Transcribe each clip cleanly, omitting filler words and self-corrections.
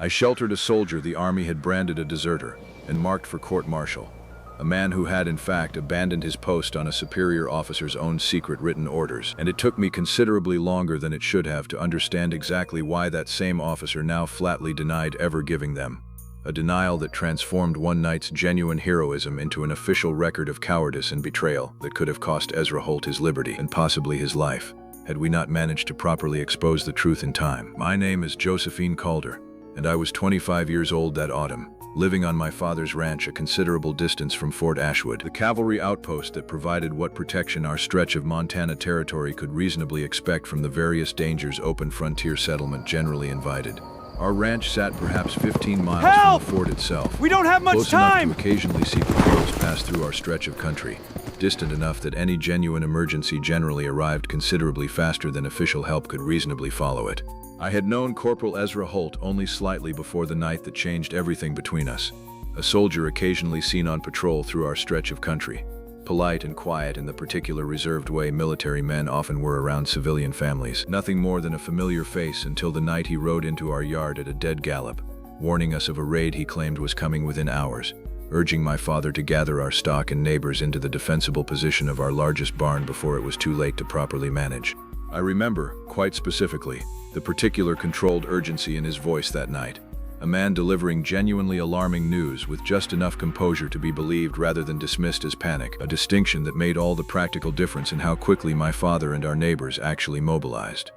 I sheltered a soldier the army had branded a deserter and marked for court-martial. A man who had, in fact, abandoned his post on a superior officer's own secret written orders, and it took me considerably longer than it should have to understand exactly why that same officer now flatly denied ever giving them. A denial that transformed one night's genuine heroism into an official record of cowardice and betrayal that could have cost Ezra Holt his liberty and possibly his life, had we not managed to properly expose the truth in time. My name is Josephine Calder, and I was 25 years old that autumn, living on my father's ranch a considerable distance from Fort Ashwood, the cavalry outpost that provided what protection our stretch of Montana territory could reasonably expect from the various dangers open frontier settlement generally invited. Our ranch sat perhaps 15 miles from the fort itself. We don't have much time! Close enough to occasionally see patrols pass through our stretch of country, distant enough that any genuine emergency generally arrived considerably faster than official help could reasonably follow it. I had known Corporal Ezra Holt only slightly before the night that changed everything between us. A soldier occasionally seen on patrol through our stretch of country, polite and quiet in the particular reserved way military men often were around civilian families. Nothing more than a familiar face until the night he rode into our yard at a dead gallop, warning us of a raid he claimed was coming within hours, urging my father to gather our stock and neighbors into the defensible position of our largest barn before it was too late to properly manage. I remember, quite specifically, the particular controlled urgency in his voice that night. A man delivering genuinely alarming news with just enough composure to be believed rather than dismissed as panic, a distinction that made all the practical difference in how quickly my father and our neighbors actually mobilized.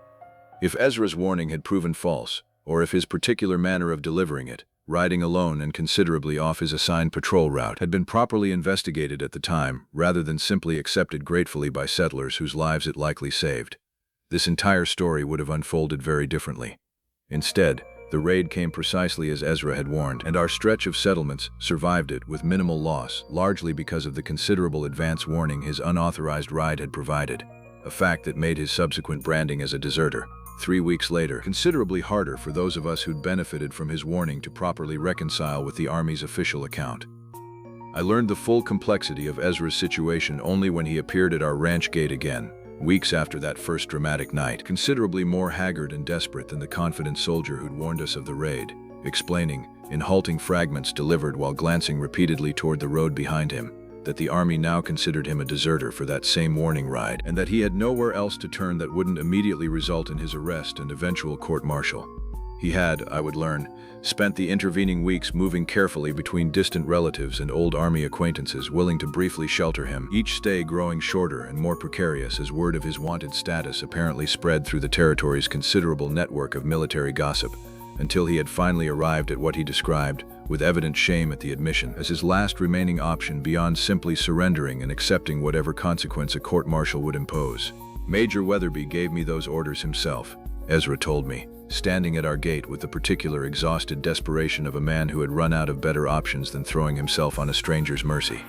If Ezra's warning had proven false, or if his particular manner of delivering it, riding alone and considerably off his assigned patrol route, had been properly investigated at the time rather than simply accepted gratefully by settlers whose lives it likely saved, this entire story would have unfolded very differently. Instead, the raid came precisely as Ezra had warned, and our stretch of settlements survived it with minimal loss, largely because of the considerable advance warning his unauthorized ride had provided, a fact that made his subsequent branding as a deserter, 3 weeks later, considerably harder for those of us who'd benefited from his warning to properly reconcile with the Army's official account. I learned the full complexity of Ezra's situation only when he appeared at our ranch gate again, weeks after that first dramatic night, considerably more haggard and desperate than the confident soldier who'd warned us of the raid, explaining, in halting fragments delivered while glancing repeatedly toward the road behind him, that the Army now considered him a deserter for that same warning ride, and that he had nowhere else to turn that wouldn't immediately result in his arrest and eventual court-martial. He had, I would learn, spent the intervening weeks moving carefully between distant relatives and old Army acquaintances willing to briefly shelter him, each stay growing shorter and more precarious as word of his wanted status apparently spread through the territory's considerable network of military gossip, until he had finally arrived at what he described, with evident shame at the admission, as his last remaining option beyond simply surrendering and accepting whatever consequence a court-martial would impose. Major Weatherby gave me those orders himself, Ezra told me, standing at our gate with the particular exhausted desperation of a man who had run out of better options than throwing himself on a stranger's mercy.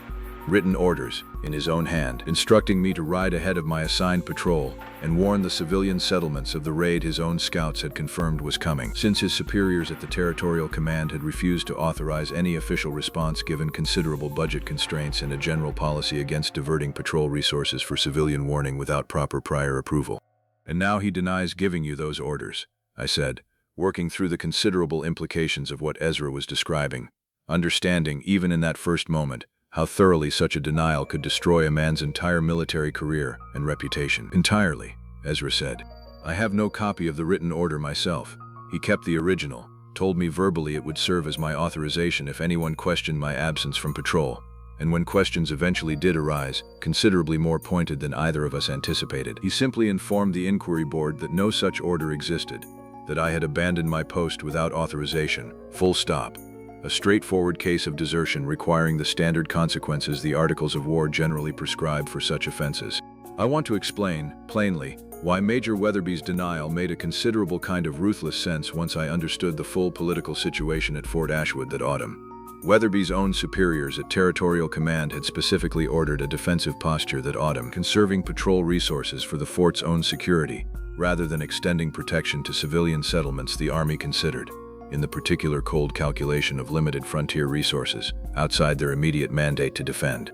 Written orders, in his own hand, instructing me to ride ahead of my assigned patrol and warn the civilian settlements of the raid his own scouts had confirmed was coming, since his superiors at the Territorial Command had refused to authorize any official response given considerable budget constraints and a general policy against diverting patrol resources for civilian warning without proper prior approval. And now he denies giving you those orders, I said, working through the considerable implications of what Ezra was describing, understanding, even in that first moment, how thoroughly such a denial could destroy a man's entire military career and reputation. Entirely, Ezra said. I have no copy of the written order myself. He kept the original, told me verbally it would serve as my authorization if anyone questioned my absence from patrol, and when questions eventually did arise, considerably more pointed than either of us anticipated. He simply informed the inquiry board that no such order existed, that I had abandoned my post without authorization, full stop. A straightforward case of desertion requiring the standard consequences the Articles of War generally prescribe for such offenses. I want to explain, plainly, why Major Weatherby's denial made a considerable kind of ruthless sense once I understood the full political situation at Fort Ashwood that autumn. Weatherby's own superiors at Territorial Command had specifically ordered a defensive posture that autumn, conserving patrol resources for the fort's own security, rather than extending protection to civilian settlements the Army considered, in the particular cold calculation of limited frontier resources, outside their immediate mandate to defend.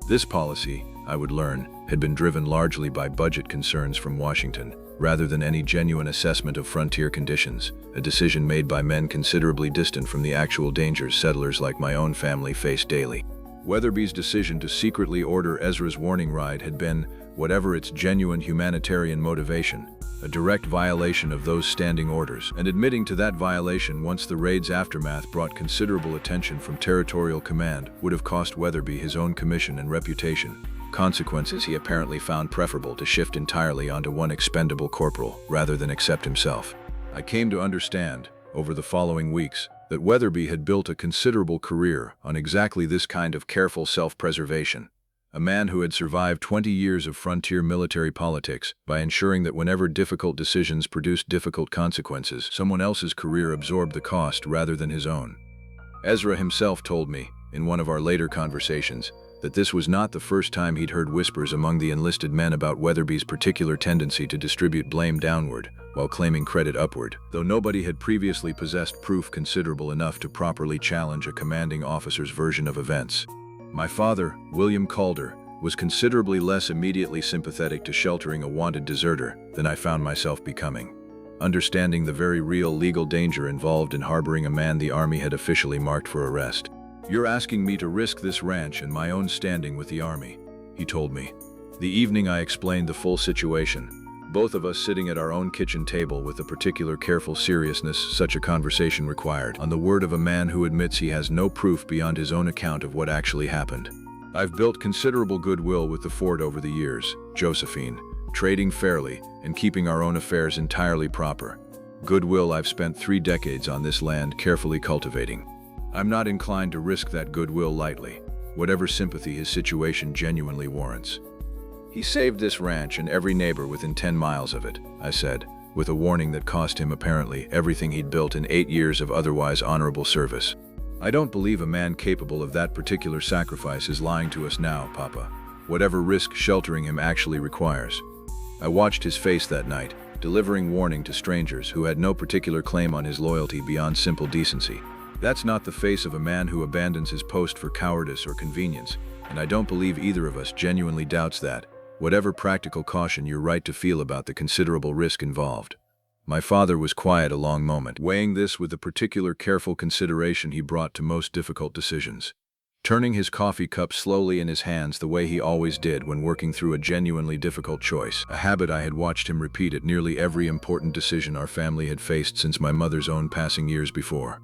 This policy, I would learn, had been driven largely by budget concerns from Washington, rather than any genuine assessment of frontier conditions, a decision made by men considerably distant from the actual dangers settlers like my own family face daily. Weatherby's decision to secretly order Ezra's warning ride had been, whatever its genuine humanitarian motivation, a direct violation of those standing orders, and admitting to that violation once the raid's aftermath brought considerable attention from territorial command would have cost Weatherby his own commission and reputation. Consequences he apparently found preferable to shift entirely onto one expendable corporal rather than accept himself. I came to understand, over the following weeks, that Weatherby had built a considerable career on exactly this kind of careful self-preservation. A man who had survived 20 years of frontier military politics by ensuring that whenever difficult decisions produced difficult consequences, someone else's career absorbed the cost rather than his own. Ezra himself told me, in one of our later conversations, that this was not the first time he'd heard whispers among the enlisted men about Weatherby's particular tendency to distribute blame downward while claiming credit upward, though nobody had previously possessed proof considerable enough to properly challenge a commanding officer's version of events. My father, William Calder, was considerably less immediately sympathetic to sheltering a wanted deserter than I found myself becoming, understanding the very real legal danger involved in harboring a man the Army had officially marked for arrest. "You're asking me to risk this ranch and my own standing with the Army," he told me. The evening I explained the full situation, both of us sitting at our own kitchen table with the particular careful seriousness such a conversation required, on the word of a man who admits he has no proof beyond his own account of what actually happened. "I've built considerable goodwill with the fort over the years, Josephine, trading fairly and keeping our own affairs entirely proper. Goodwill I've spent 3 decades on this land carefully cultivating. I'm not inclined to risk that goodwill lightly, whatever sympathy his situation genuinely warrants." "He saved this ranch and every neighbor within 10 miles of it," I said, with a warning that cost him apparently everything he'd built in 8 years of otherwise honorable service. "I don't believe a man capable of that particular sacrifice is lying to us now, Papa, whatever risk sheltering him actually requires." I watched his face that night, delivering warning to strangers who had no particular claim on his loyalty beyond simple decency. That's not the face of a man who abandons his post for cowardice or convenience, and I don't believe either of us genuinely doubts that, whatever practical caution you're right to feel about the considerable risk involved. My father was quiet a long moment, weighing this with the particular careful consideration he brought to most difficult decisions. Turning his coffee cup slowly in his hands the way he always did when working through a genuinely difficult choice, a habit I had watched him repeat at nearly every important decision our family had faced since my mother's own passing years before.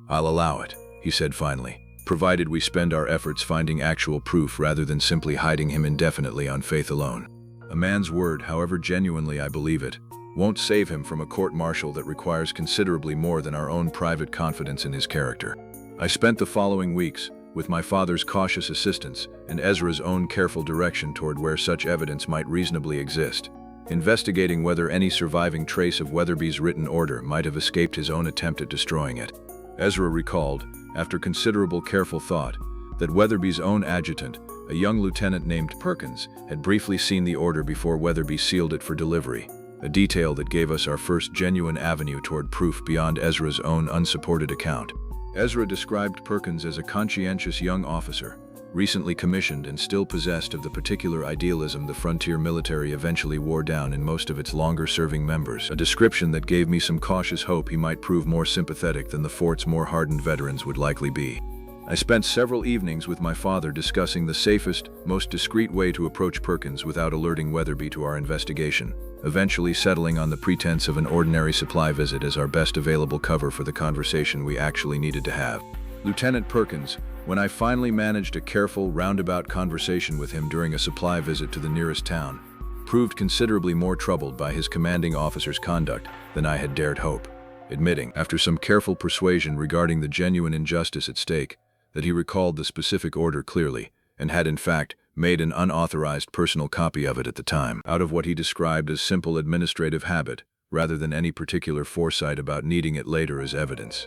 "I'll allow it," he said finally, "provided we spend our efforts finding actual proof rather than simply hiding him indefinitely on faith alone. A man's word, however genuinely I believe it, won't save him from a court-martial that requires considerably more than our own private confidence in his character." I spent the following weeks, with my father's cautious assistance and Ezra's own careful direction toward where such evidence might reasonably exist, investigating whether any surviving trace of Weatherby's written order might have escaped his own attempt at destroying it. Ezra recalled, after considerable careful thought, that Weatherby's own adjutant, a young lieutenant named Perkins, had briefly seen the order before Weatherby sealed it for delivery, a detail that gave us our first genuine avenue toward proof beyond Ezra's own unsupported account. Ezra described Perkins as a conscientious young officer, recently commissioned and still possessed of the particular idealism the frontier military eventually wore down in most of its longer-serving members, a description that gave me some cautious hope he might prove more sympathetic than the fort's more hardened veterans would likely be. I spent several evenings with my father discussing the safest, most discreet way to approach Perkins without alerting Weatherby to our investigation, eventually settling on the pretense of an ordinary supply visit as our best available cover for the conversation we actually needed to have. Lieutenant Perkins, when I finally managed a careful, roundabout conversation with him during a supply visit to the nearest town, proved considerably more troubled by his commanding officer's conduct than I had dared hope, admitting, after some careful persuasion regarding the genuine injustice at stake, that he recalled the specific order clearly, and had in fact made an unauthorized personal copy of it at the time, out of what he described as simple administrative habit, rather than any particular foresight about needing it later as evidence.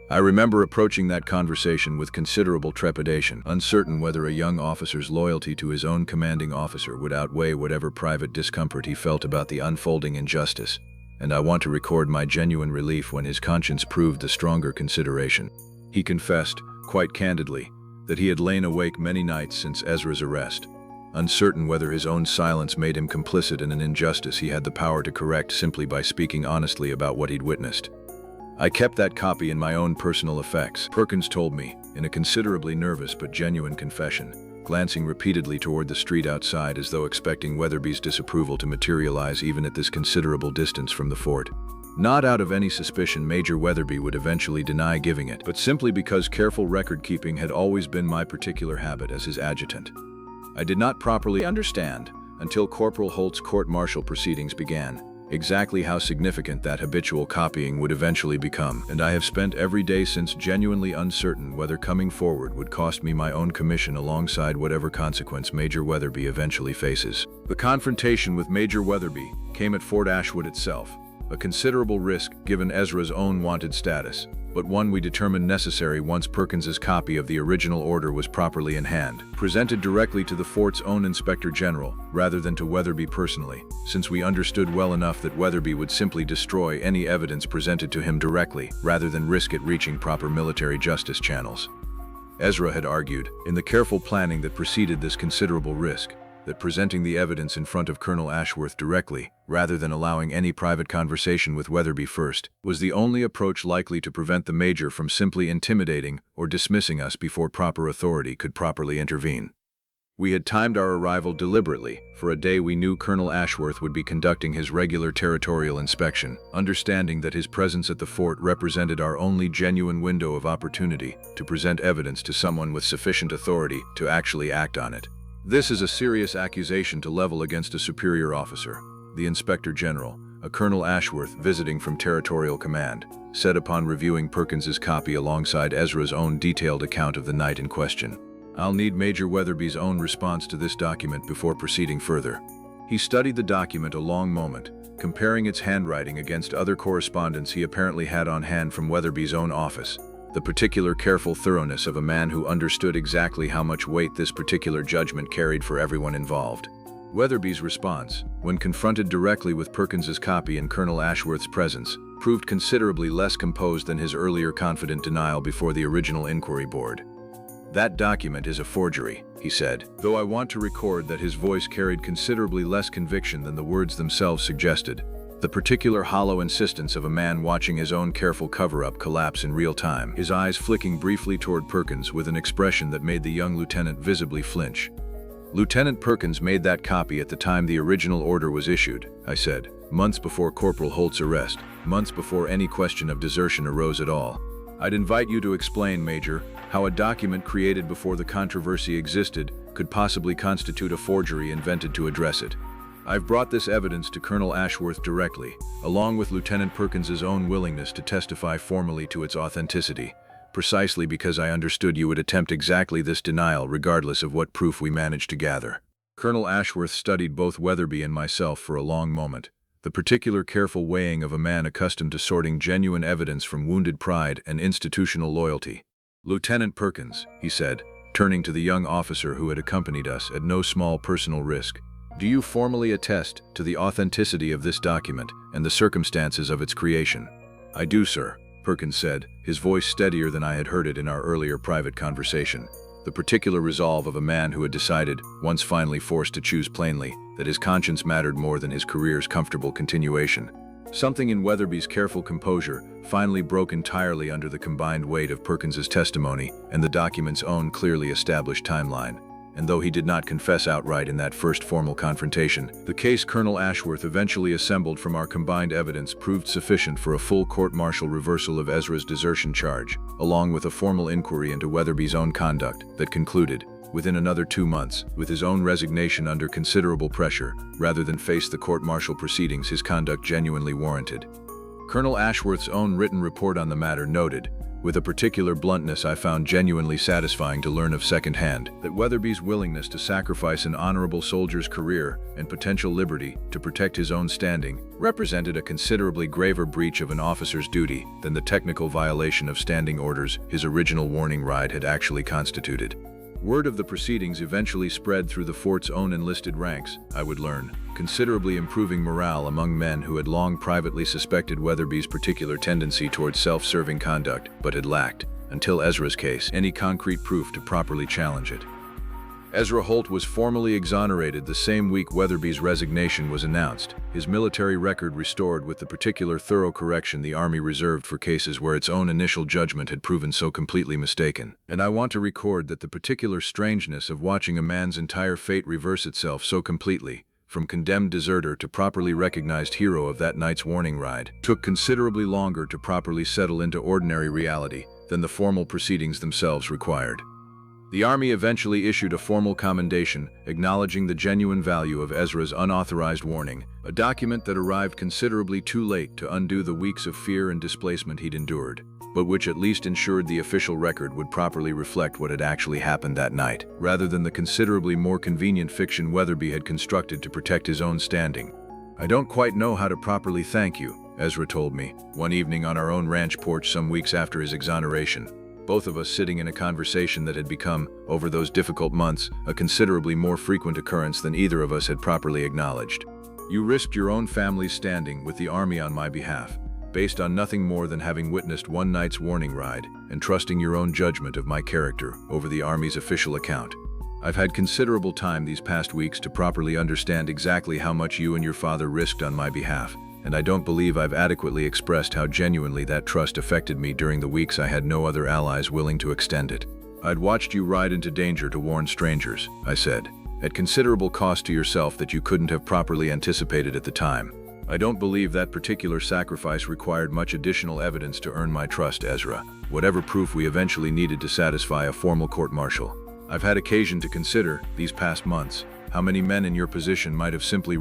I remember approaching that conversation with considerable trepidation, uncertain whether a young officer's loyalty to his own commanding officer would outweigh whatever private discomfort he felt about the unfolding injustice, and I want to record my genuine relief when his conscience proved the stronger consideration. He confessed, quite candidly, that he had lain awake many nights since Ezra's arrest, uncertain whether his own silence made him complicit in an injustice he had the power to correct simply by speaking honestly about what he'd witnessed. I kept that copy in my own personal effects, Perkins told me, in a considerably nervous but genuine confession, glancing repeatedly toward the street outside as though expecting Weatherby's disapproval to materialize even at this considerable distance from the fort. Not out of any suspicion Major Weatherby would eventually deny giving it, but simply because careful record-keeping had always been my particular habit as his adjutant. I did not properly understand, until Corporal Holt's court-martial proceedings began, exactly how significant that habitual copying would eventually become, and I have spent every day since genuinely uncertain whether coming forward would cost me my own commission alongside whatever consequence Major Weatherby eventually faces. The confrontation with Major Weatherby came at Fort Ashwood itself, a considerable risk given Ezra's own wanted status, but one we determined necessary once Perkins's copy of the original order was properly in hand, presented directly to the fort's own Inspector General, rather than to Weatherby personally, since we understood well enough that Weatherby would simply destroy any evidence presented to him directly, rather than risk it reaching proper military justice channels. Ezra had argued, in the careful planning that preceded this considerable risk, that presenting the evidence in front of Colonel Ashworth directly, rather than allowing any private conversation with Weatherby first, was the only approach likely to prevent the Major from simply intimidating or dismissing us before proper authority could properly intervene. We had timed our arrival deliberately for a day we knew Colonel Ashworth would be conducting his regular territorial inspection, understanding that his presence at the fort represented our only genuine window of opportunity to present evidence to someone with sufficient authority to actually act on it. This is a serious accusation to level against a superior officer, the Inspector General, a Colonel Ashworth visiting from Territorial Command, said upon reviewing Perkins's copy alongside Ezra's own detailed account of the night in question. I'll need Major Weatherby's own response to this document before proceeding further. He studied the document a long moment, comparing its handwriting against other correspondence he apparently had on hand from Weatherby's own office. The particular careful thoroughness of a man who understood exactly how much weight this particular judgment carried for everyone involved. Weatherby's response, when confronted directly with Perkins's copy in Colonel Ashworth's presence, proved considerably less composed than his earlier confident denial before the original inquiry board. "That document is a forgery," he said, though I want to record that his voice carried considerably less conviction than the words themselves suggested. The particular hollow insistence of a man watching his own careful cover-up collapse in real time, his eyes flicking briefly toward Perkins with an expression that made the young lieutenant visibly flinch. "Lieutenant Perkins made that copy at the time the original order was issued," I said, "months before Corporal Holt's arrest, months before any question of desertion arose at all. I'd invite you to explain, Major, how a document created before the controversy existed could possibly constitute a forgery invented to address it. I've brought this evidence to Colonel Ashworth directly, along with Lieutenant Perkins's own willingness to testify formally to its authenticity, precisely because I understood you would attempt exactly this denial regardless of what proof we managed to gather." Colonel Ashworth studied both Weatherby and myself for a long moment, the particular careful weighing of a man accustomed to sorting genuine evidence from wounded pride and institutional loyalty. "Lieutenant Perkins," he said, turning to the young officer who had accompanied us at no small personal risk, "do you formally attest to the authenticity of this document and the circumstances of its creation?" "I do, sir," Perkins said, his voice steadier than I had heard it in our earlier private conversation. The particular resolve of a man who had decided, once finally forced to choose plainly, that his conscience mattered more than his career's comfortable continuation. Something in Weatherby's careful composure finally broke entirely under the combined weight of Perkins's testimony and the document's own clearly established timeline. And though he did not confess outright in that first formal confrontation, the case Colonel Ashworth eventually assembled from our combined evidence proved sufficient for a full court-martial reversal of Ezra's desertion charge, along with a formal inquiry into Weatherby's own conduct that concluded, within another 2 months, with his own resignation under considerable pressure, rather than face the court-martial proceedings his conduct genuinely warranted. Colonel Ashworth's own written report on the matter noted, with a particular bluntness I found genuinely satisfying to learn of secondhand, that Weatherby's willingness to sacrifice an honorable soldier's career and potential liberty to protect his own standing represented a considerably graver breach of an officer's duty than the technical violation of standing orders his original warning ride had actually constituted. Word of the proceedings eventually spread through the fort's own enlisted ranks, I would learn, considerably improving morale among men who had long privately suspected Weatherby's particular tendency towards self-serving conduct, but had lacked, until Ezra's case, any concrete proof to properly challenge it. Ezra Holt was formally exonerated the same week Weatherby's resignation was announced, his military record restored with the particular thorough correction the Army reserved for cases where its own initial judgment had proven so completely mistaken. And I want to record that the particular strangeness of watching a man's entire fate reverse itself so completely, from condemned deserter to properly recognized hero of that night's warning ride, took considerably longer to properly settle into ordinary reality than the formal proceedings themselves required. The Army eventually issued a formal commendation acknowledging the genuine value of Ezra's unauthorized warning, a document that arrived considerably too late to undo the weeks of fear and displacement he'd endured, but which at least ensured the official record would properly reflect what had actually happened that night, rather than the considerably more convenient fiction Weatherby had constructed to protect his own standing. "I don't quite know how to properly thank you," Ezra told me, one evening on our own ranch porch some weeks after his exoneration, both of us sitting in a conversation that had become, over those difficult months, a considerably more frequent occurrence than either of us had properly acknowledged. "You risked your own family's standing with the Army on my behalf, based on nothing more than having witnessed one night's warning ride and trusting your own judgment of my character over the Army's official account. I've had considerable time these past weeks to properly understand exactly how much you and your father risked on my behalf, and I don't believe I've adequately expressed how genuinely that trust affected me during the weeks I had no other allies willing to extend it. I'd watched you ride into danger to warn strangers," I said, "at considerable cost to yourself that you couldn't have properly anticipated at the time. I don't believe that particular sacrifice required much additional evidence to earn my trust, Ezra, whatever proof we eventually needed to satisfy a formal court-martial. I've had occasion to consider, these past months, how many men in your position might have simply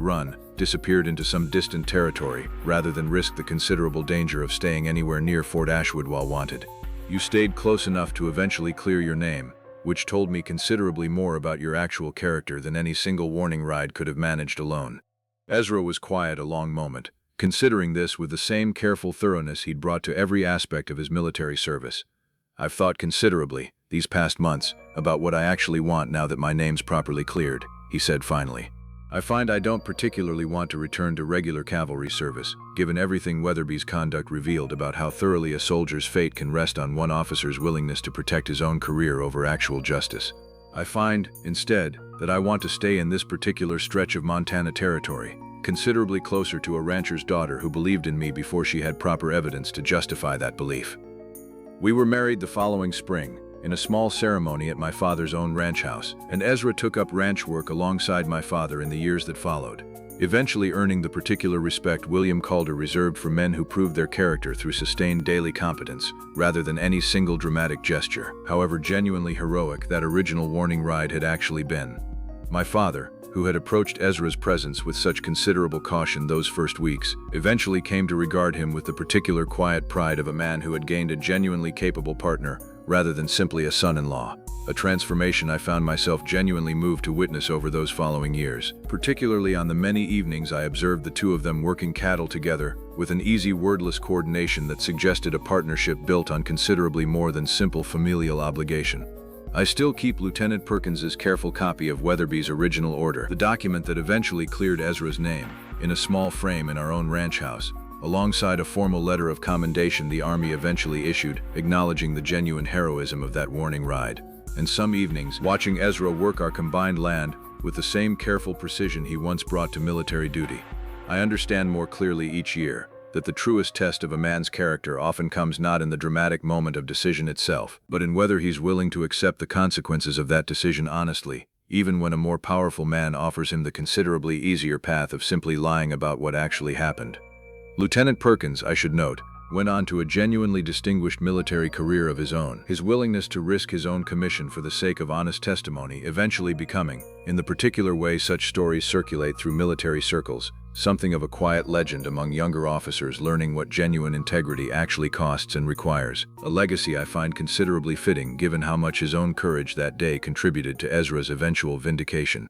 disappeared into some distant territory, rather than risk the considerable danger of staying anywhere near Fort Ashwood while wanted. You stayed close enough to eventually clear your name, which told me considerably more about your actual character than any single warning ride could have managed alone." Ezra was quiet a long moment, considering this with the same careful thoroughness he'd brought to every aspect of his military service. "I've thought considerably, these past months, about what I actually want now that my name's properly cleared," he said finally. "I find I don't particularly want to return to regular cavalry service, given everything Weatherby's conduct revealed about how thoroughly a soldier's fate can rest on one officer's willingness to protect his own career over actual justice. I find, instead, that I want to stay in this particular stretch of Montana territory, considerably closer to a rancher's daughter who believed in me before she had proper evidence to justify that belief." We were married the following spring, in a small ceremony at my father's own ranch house, and Ezra took up ranch work alongside my father in the years that followed, eventually earning the particular respect William Calder reserved for men who proved their character through sustained daily competence, rather than any single dramatic gesture, however genuinely heroic that original warning ride had actually been. My father, who had approached Ezra's presence with such considerable caution those first weeks, eventually came to regard him with the particular quiet pride of a man who had gained a genuinely capable partner, rather than simply a son-in-law, a transformation I found myself genuinely moved to witness over those following years, particularly on the many evenings I observed the two of them working cattle together, with an easy wordless coordination that suggested a partnership built on considerably more than simple familial obligation. I still keep Lieutenant Perkins's careful copy of Weatherby's original order, the document that eventually cleared Ezra's name, in a small frame in our own ranch house, alongside a formal letter of commendation the Army eventually issued, acknowledging the genuine heroism of that warning ride. And some evenings, watching Ezra work our combined land with the same careful precision he once brought to military duty, I understand more clearly each year that the truest test of a man's character often comes not in the dramatic moment of decision itself, but in whether he's willing to accept the consequences of that decision honestly, even when a more powerful man offers him the considerably easier path of simply lying about what actually happened. Lieutenant Perkins, I should note, went on to a genuinely distinguished military career of his own, his willingness to risk his own commission for the sake of honest testimony eventually becoming, in the particular way such stories circulate through military circles, something of a quiet legend among younger officers learning what genuine integrity actually costs and requires, a legacy I find considerably fitting given how much his own courage that day contributed to Ezra's eventual vindication.